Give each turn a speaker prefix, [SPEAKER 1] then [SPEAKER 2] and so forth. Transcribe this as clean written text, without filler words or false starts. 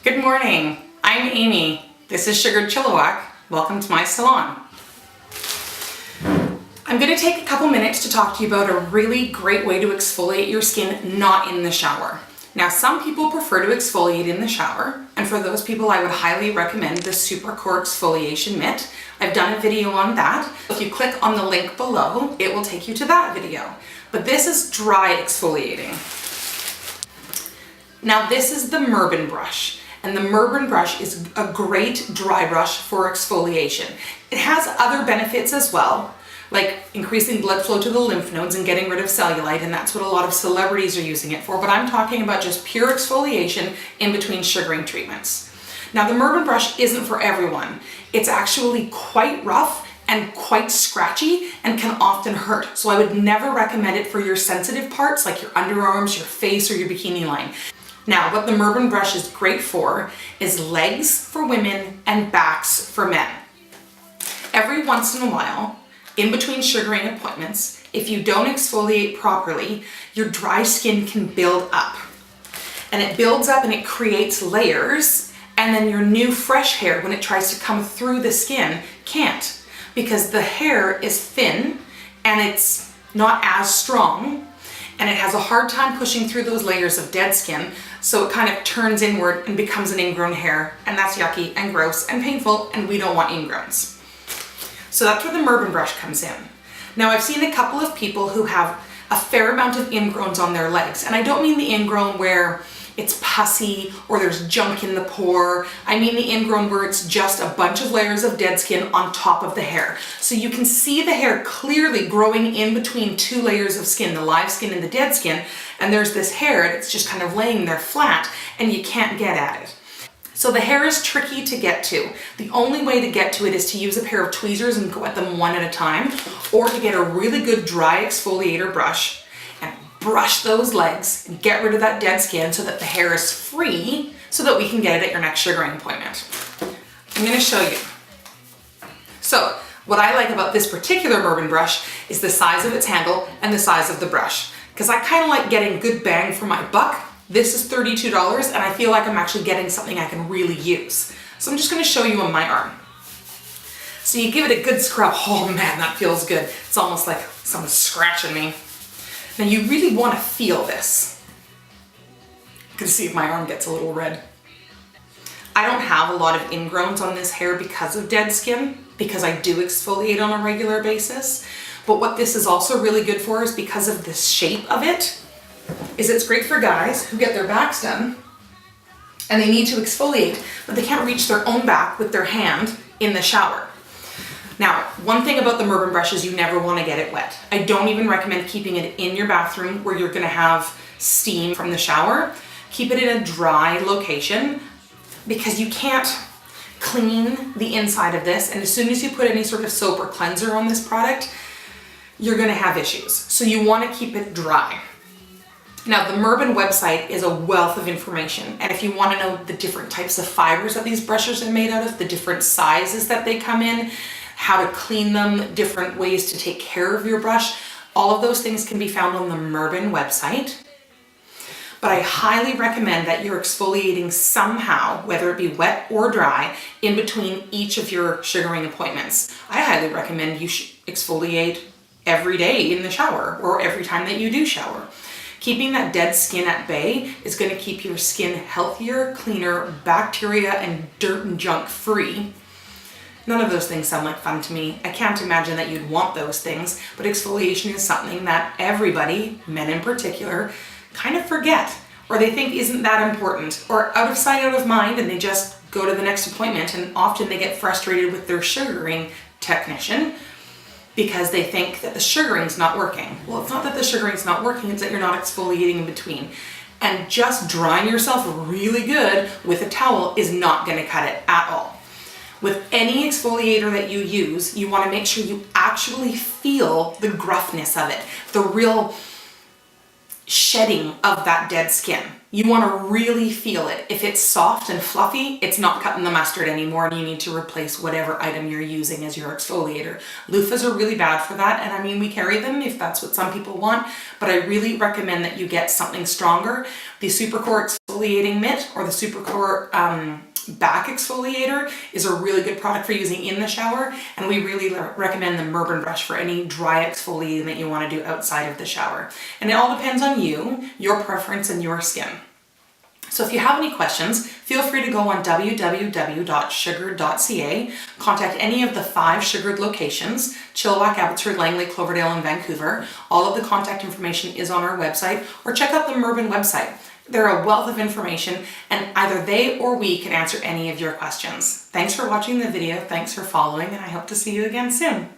[SPEAKER 1] Good morning, I'm Amy. This is Sugared Chilliwack. Welcome to my salon. I'm going to take a couple minutes to talk to you about a really great way to exfoliate your skin not in the shower. Now, some people prefer to exfoliate in the shower, and for those people I would highly recommend the Supercore Exfoliation Mitt. I've done a video on that. If you click on the link below, it will take you to that video. But this is dry exfoliating. Now, this is the Murban brush. And the Murban brush is a great dry brush for exfoliation. It has other benefits as well, like increasing blood flow to the lymph nodes and getting rid of cellulite, and that's what a lot of celebrities are using it for, but I'm talking about just pure exfoliation in between sugaring treatments. Now, the Murban brush isn't for everyone. It's actually quite rough and quite scratchy and can often hurt, so I would never recommend it for your sensitive parts like your underarms, your face, or your bikini line. Now, what the Murban brush is great for is legs for women and backs for men. Every once in a while, in between sugaring appointments, if you don't exfoliate properly, your dry skin can build up. And it builds up and it creates layers, and then your new fresh hair, when it tries to come through the skin, can't, because the hair is thin and it's not as strong, and it has a hard time pushing through those layers of dead skin, so it kind of turns inward and becomes an ingrown hair, and that's yucky and gross and painful, and we don't want ingrowns. So that's where the Murban brush comes in. Now, I've seen a couple of people who have a fair amount of ingrowns on their legs, and I don't mean the ingrown where it's pussy or there's junk in the pore. I mean the ingrown where it's just a bunch of layers of dead skin on top of the hair. So you can see the hair clearly growing in between two layers of skin, the live skin and the dead skin, and there's this hair that's just kind of laying there flat and you can't get at it. So the hair is tricky to get to. The only way to get to it is to use a pair of tweezers and go at them one at a time, or to get a really good dry exfoliator brush and brush those legs and get rid of that dead skin so that the hair is free so that we can get it at your next sugaring appointment. I'm going to show you. So what I like about this particular Murban brush is the size of its handle and the size of the brush, because I kind of like getting good bang for my buck. This is $32 and I feel like I'm actually getting something I can really use. So I'm just going to show you on my arm. So you give it a good scrub. Oh man, that feels good. It's almost like someone's scratching me. Now you really want to feel this. You can see if my arm gets a little red. I don't have a lot of ingrowns on this hair because of dead skin, because I do exfoliate on a regular basis. But what this is also really good for is because of the shape of it, is it's great for guys who get their backs done and they need to exfoliate, but they can't reach their own back with their hand in the shower. Now, one thing about the Murban brush is you never want to get it wet. I don't even recommend keeping it in your bathroom where you're going to have steam from the shower. Keep it in a dry location because you can't clean the inside of this, and as soon as you put any sort of soap or cleanser on this product, you're going to have issues. So you want to keep it dry. Now, the Murban website is a wealth of information, and if you want to know the different types of fibers that these brushes are made out of, the different sizes that they come in, how to clean them, different ways to take care of your brush, all of those things can be found on the Murban website. But I highly recommend that you're exfoliating somehow, whether it be wet or dry, in between each of your sugaring appointments. I highly recommend you exfoliate every day in the shower or every time that you do shower. Keeping that dead skin at bay is going to keep your skin healthier, cleaner, bacteria and dirt and junk free. None of those things sound like fun to me. I can't imagine that you'd want those things, but exfoliation is something that everybody, men in particular, kind of forget, or they think isn't that important, or out of sight, out of mind, and they just go to the next appointment, and often they get frustrated with their sugaring technician because they think that the sugaring's not working. Well, it's not that the sugaring's not working, it's that you're not exfoliating in between. And just drying yourself really good with a towel is not going to cut it at all. With any exfoliator that you use, you want to make sure you actually feel the gruffness of it, the real shedding of that dead skin. You want to really feel it. If it's soft and fluffy, it's not cutting the mustard anymore and you need to replace whatever item you're using as your exfoliator. Loofahs are really bad for that, and I mean, we carry them if that's what some people want, but I really recommend that you get something stronger. The Supercore exfoliating mitt or the Supercore back exfoliator is a really good product for using in the shower, and we really recommend the Merben brush for any dry exfoliating that you want to do outside of the shower. And it all depends on you, your preference, and your skin. So if you have any questions, feel free to go on www.sugared.ca, contact any of the 5 Sugared locations, Chilliwack, Abbotsford, Langley, Cloverdale, and Vancouver. All of the contact information is on our website, or check out the Merben website. They're a wealth of information, and either they or we can answer any of your questions. Thanks for watching the video, thanks for following, and I hope to see you again soon.